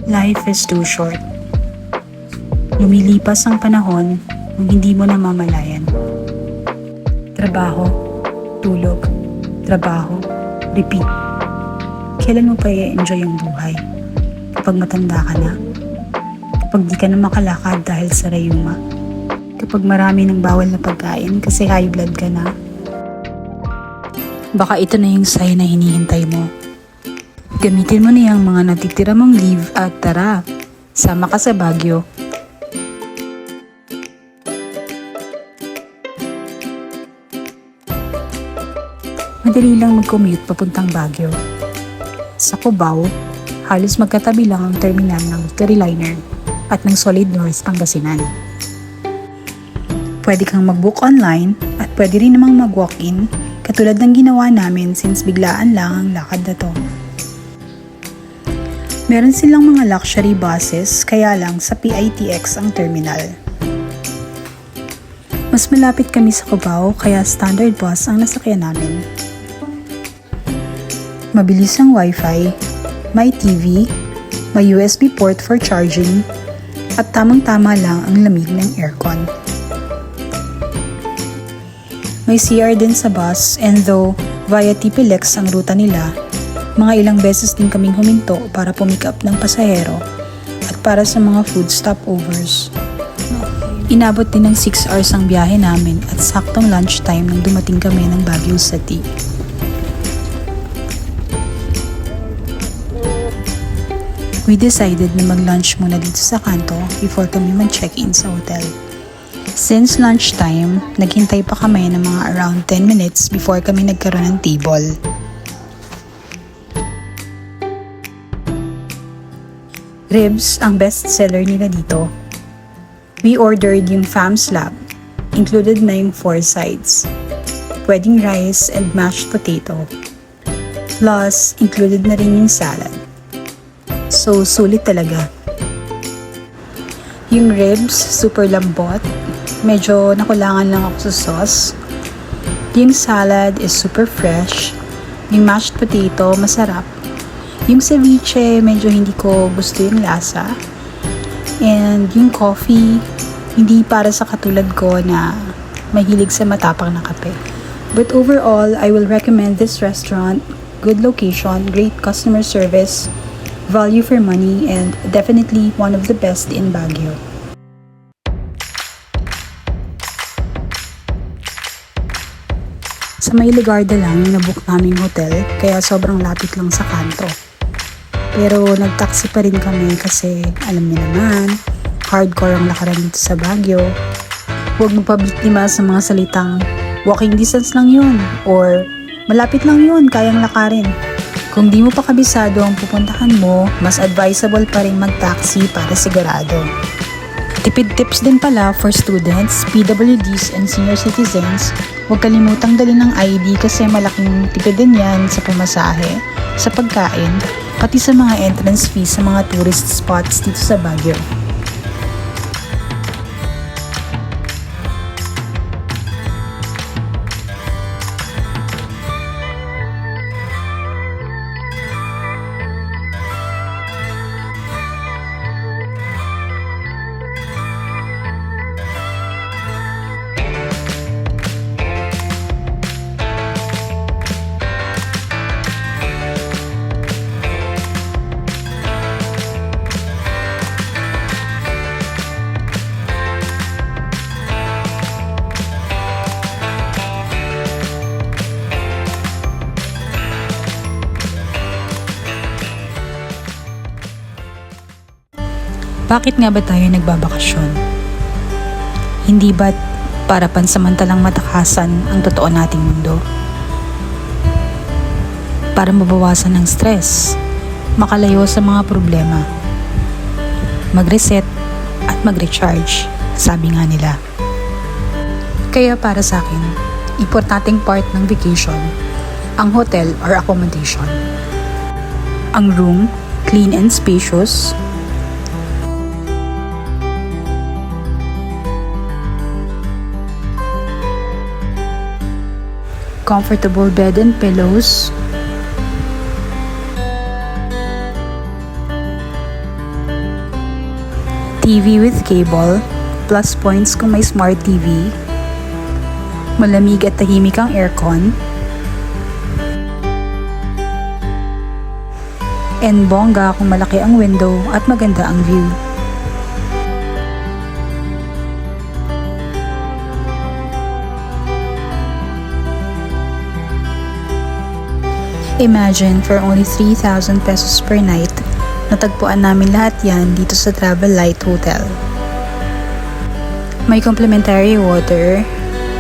Life is too short. Lumilipas ang panahon nang hindi mo namamalayan. Trabaho, tulog, trabaho, repeat. Kailan mo pa i-enjoy ang buhay? Kapag matanda ka na? Kapag di ka na makalakad dahil sa rayuma? Kapag marami ng bawal na pagkain kasi high blood ka na? Baka ito na yung sign na hinihintay mo. Gamitin mo na yung mga natitira mong leave at tara, sama ka sa Baguio. Madali lang mag-commute papuntang Baguio. Sa Cubao, halos magkatabi lang ang terminal ng Carolina at ng Solid North Pangasinan. Pwede kang mag-book online at pwede rin namang mag-walk-in katulad ng ginawa namin since biglaan lang ang lakad na to. Meron silang mga luxury buses kaya lang sa PITX ang terminal. Mas malapit kami sa Cubao kaya standard bus ang nasakyan namin. Mabilis ang wifi, may TV, may USB port for charging, at tamang-tama lang ang lamig ng aircon. May CR din sa bus and though via TPLEX ang ruta nila, mga ilang beses din kaming huminto para pumick up ng pasahero at para sa mga food stopovers. Inabot din ng 6 hours ang biyahe namin at saktong lunchtime nang dumating kami ng Baguio City. We decided na mag-lunch muna dito sa kanto before kami mag-check-in sa hotel. Since lunchtime, naghintay pa kami ng mga around 10 minutes before kami nagkaroon ng table. Ribs ang best seller nila dito. We ordered yung fam slab. Included na yung 4 sides. Pwedeng rice and mashed potato. Plus, included na rin yung salad. So, sulit talaga. Yung ribs, super lambot. Medyo nakulangan lang ako sa sauce. Yung salad is super fresh. Yung mashed potato, masarap. Yung ceviche, medyo hindi ko gusto yung lasa. And yung coffee, hindi para sa katulad ko na mahilig sa matapang na kape. But overall, I will recommend this restaurant. Good location, great customer service, value for money, and definitely one of the best in Baguio. Sa may Ligarda lang yung nabook naming hotel, kaya sobrang lapit lang sa kanto. Pero nag-taxi pa rin kami kasi alam niyo naman, hardcore ang lakaran dito sa Baguio. Huwag magpabiktima sa mga salitang walking distance lang yun or malapit lang yun, kayang lakarin. Kung di mo pa kabisado ang pupuntahan mo, mas advisable pa rin mag-taxi para sigurado. Tipid tips din pala for students, PWDs, and senior citizens. Huwag kalimutang dali ng ID kasi malaking tipid din yan sa pamasahe, sa pagkain, pati sa mga entrance fees sa mga tourist spots dito sa Baguio. Bakit nga ba tayo nagbabakasyon? Hindi ba't para pansamantalang matakasan ang totoo nating mundo? Para mabawasan ng stress, makalayo sa mga problema, mag-reset at mag-recharge, sabi nga nila. Kaya para sa akin, importanteng part ng vacation, ang hotel or accommodation. Ang room, clean and spacious, comfortable bed and pillows, TV with cable, plus points kung may smart TV, malamig at tahimik ang aircon, and bongga kung malaki ang window at maganda ang view. Imagine, for only 3,000 pesos per night, natagpuan namin lahat yan dito sa Travel Light Hotel. May complimentary water,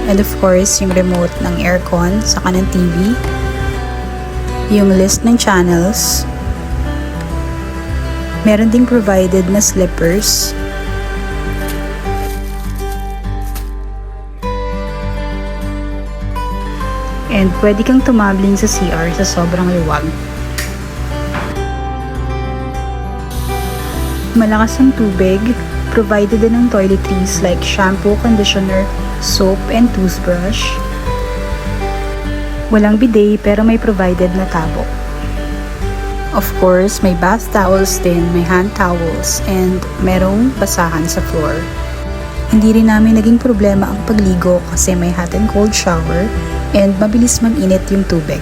and of course, yung remote ng aircon, saka ng TV, yung list ng channels, meron ding provided na slippers, and pwede kang tumabling sa CR sa sobrang luwag. Malakas ang tubig, provided din ng toiletries like shampoo, conditioner, soap, and toothbrush. Walang bidet pero may provided na tabo. Of course, may bath towels din, may hand towels, and merong basahan sa floor. Hindi rin namin naging problema ang pagligo kasi may hot and cold shower and mabilis mag-init yung tubig.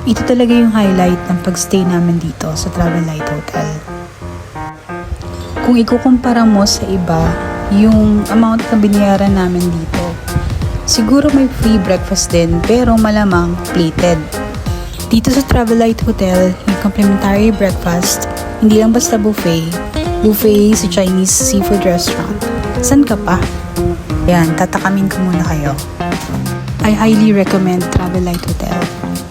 Ito talaga yung highlight ng pagstay namin dito sa Travel Light Hotel. Kung ikukumpara mo sa iba, yung amount na binayaran namin dito, siguro may free breakfast din pero malamang plated. Dito sa Travel Light Hotel, yung complimentary breakfast, hindi lang basta buffet. Buffet sa Chinese seafood restaurant. San ka pa? Yan, tatakamin ko muna kayo. I highly recommend Travel Light Hotel.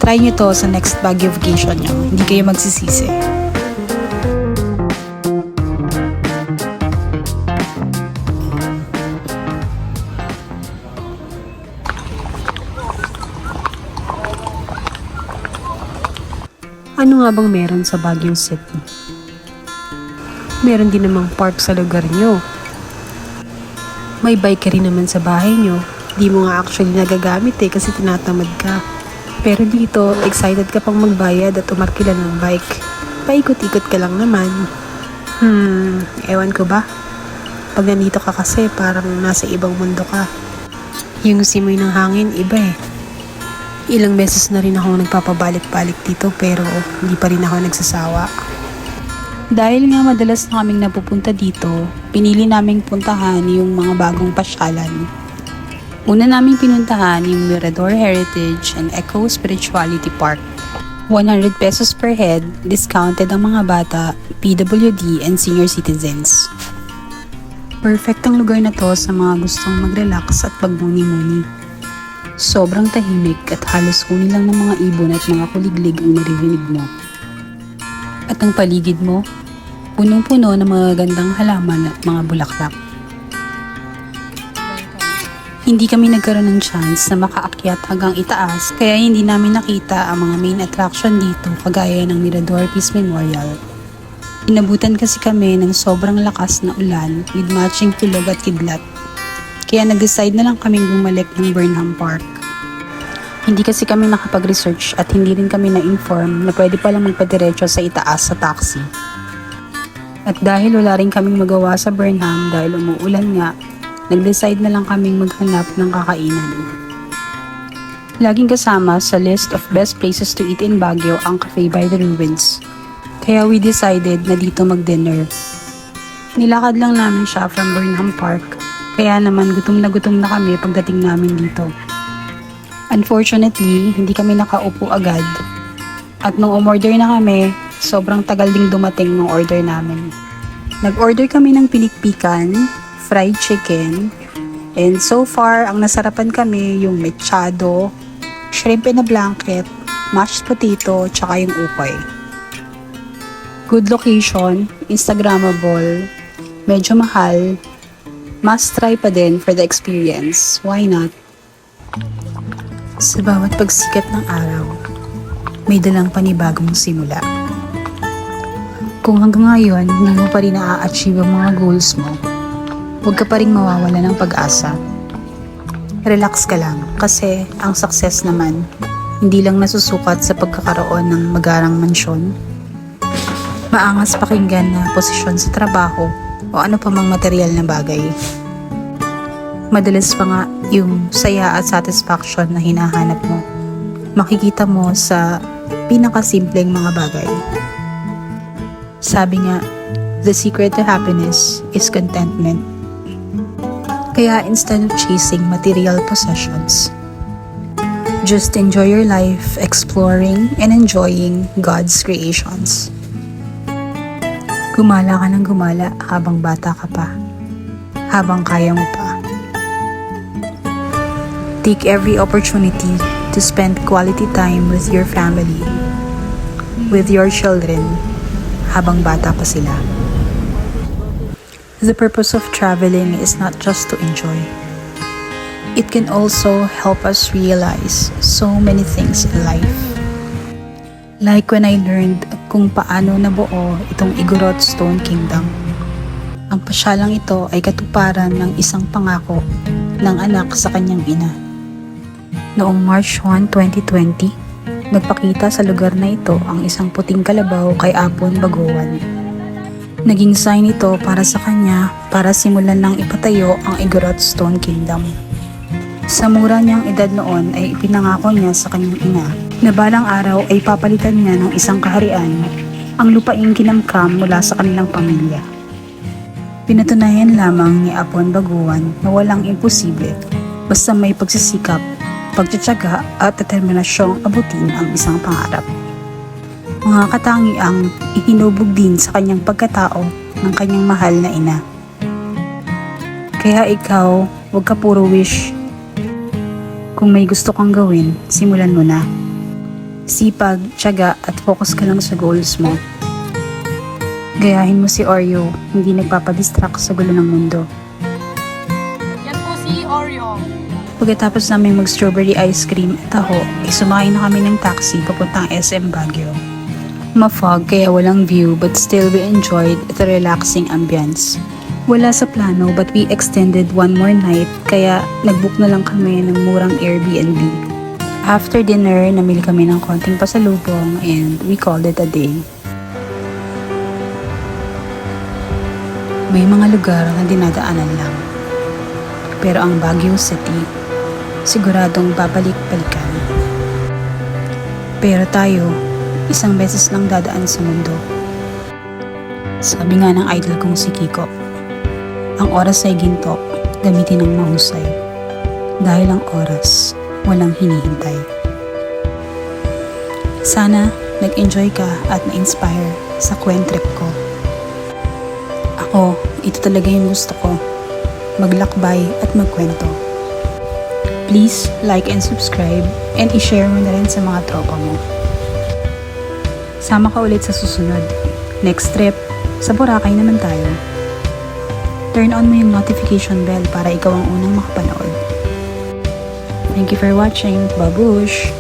Try nyo to sa next Baguio vacation nyo. Hindi kayo magsisisi. Ano nga bang meron sa Baguio City? Meron din namang park sa lugar nyo. May bike ka rin naman sa bahay nyo. Di mo nga actually nagagamit kasi tinatamad ka. Pero dito, excited ka pang magbayad at umarkila ng bike. Paikot-ikot ka lang naman. Ewan ko ba? Pag nandito ka kasi, parang nasa ibang mundo ka. Yung simoy ng hangin, iba eh. Ilang beses na rin ako nagpapabalik-balik dito pero hindi pa rin ako nagsasawa. Dahil nga madalas na kaming napupunta dito, pinili naming puntahan yung mga bagong pasyalan. Una naming pinuntahan yung Mirador Heritage and Eco Spirituality Park. 100 pesos per head, discounted ang mga bata, PWD, and senior citizens. Perfect ang lugar na to sa mga gustong mag-relax at pagmuni-muni. Sobrang tahimik at halos huni lang ng mga ibon at mga kuliglig ang maririnig mo. At ang paligid mo, punong-puno ng mga gandang halaman at mga bulaklak. Hindi kami nagkaroon ng chance na makaakyat hanggang itaas kaya hindi namin nakita ang mga main attraction dito kagaya ng Mirador Peace Memorial. Inabutan kasi kami ng sobrang lakas na ulan with matching tulog at kidlat. Kaya nag-decide na lang kaming bumalik ng Burnham Park. Hindi kasi kami nakapag-research at hindi rin kami na-inform na pwede palang magpadiretso sa itaas sa taxi. At dahil wala rin kaming magawa sa Burnham dahil umuulan nga, nag-decide na lang kaming maghanap ng kakainan. Laging kasama sa list of best places to eat in Baguio ang Cafe by the Ruins. Kaya we decided na dito mag-dinner. Nilakad lang namin siya from Burnham Park, kaya naman gutom na kami pagdating namin dito. Unfortunately, hindi kami nakaupo agad. At nung umorder na kami, sobrang tagal ding dumating nung order namin. Nag-order kami ng pinikpikan, fried chicken, and so far, ang nasarapan kami yung mechado, shrimp in a blanket, mashed potato, tsaka yung ukoy. Good location, Instagrammable, medyo mahal, must try pa din for the experience. Why not? Sa bawat pagsikat ng araw, may dalang panibagong simula. Kung hanggang ngayon, hindi mo pa rin na-achieve ang mga goals mo, huwag ka pa rin mawawala ng pag-asa. Relax ka lang kasi ang success naman, hindi lang nasusukat sa pagkakaroon ng magarang mansyon. maangas pakinggan na posisyon sa trabaho o ano pa mang material na bagay. Madalas pa nga yung saya at satisfaction na hinahanap mo, makikita mo sa pinakasimpleng mga bagay. Sabi nga, the secret to happiness is contentment. Kaya instead of chasing material possessions, just enjoy your life exploring and enjoying God's creations. Gumala ka ng gumala habang bata ka pa, habang kaya mo pa. Take every opportunity to spend quality time with your family, with your children, habang bata pa sila. The purpose of traveling is not just to enjoy. It can also help us realize so many things in life. Like when I learned kung paano nabuo itong Igorot Stone Kingdom. Ang pasyalang ito ay katuparan ng isang pangako ng anak sa kanyang ina. Noong March 1, 2020, nagpakita sa lugar na ito ang isang puting kalabaw kay Apon Baguan. Naging sign ito para sa kanya para simulan ng ipatayo ang Igorot Stone Kingdom. Sa mura niyang edad noon ay ipinangako niya sa kanyang ina na balang araw ay papalitan niya ng isang kaharian ang lupaing kinamkam mula sa kanilang pamilya. Pinatunayan lamang ni Apon Baguan na walang imposible basta may pagsisikap, pagtsatsaga at determinasyong abutin ang isang pangarap. Mga katangiang ihinubog din sa kanyang pagkatao ng kanyang mahal na ina. Kaya ikaw, huwag ka puro wish. Kung may gusto kang gawin, simulan mo na. Sipag, tiyaga at focus ka lang sa goals mo. Gayahin mo si Oreo, hindi nagpapadistract sa gulo ng mundo. Yan po si Oreo. Pagkatapos namin mag-strawberry ice cream at taho, ay sumakay na kami ng taxi papuntang SM Baguio. Ma-fog kaya walang view but still we enjoyed the relaxing ambience. Wala sa plano but we extended one more night kaya nag-book na lang kami ng murang Airbnb. After dinner, namili kami ng konting pasalubong and we called it a day. May mga lugar na dinadaanan lang. Pero ang Baguio City, siguradong babalik-balikan. Pero tayo, isang beses lang dadaan sa mundo. Sabi nga ng idol kong si Kiko, ang oras ay ginto, gamitin ng mahusay. Dahil ang oras, walang hinihintay. Sana nag-enjoy ka at na-inspire sa kwent-trip ko. Ako, ito talaga yung gusto ko. Maglakbay at magkwento. Please like and subscribe and i-share mo na rin sa mga tropa mo. Sama ka ulit sa susunod. Next trip, sa Boracay naman tayo. Turn on mo yung notification bell para ikaw ang unang makapanood. Thank you for watching. Babush!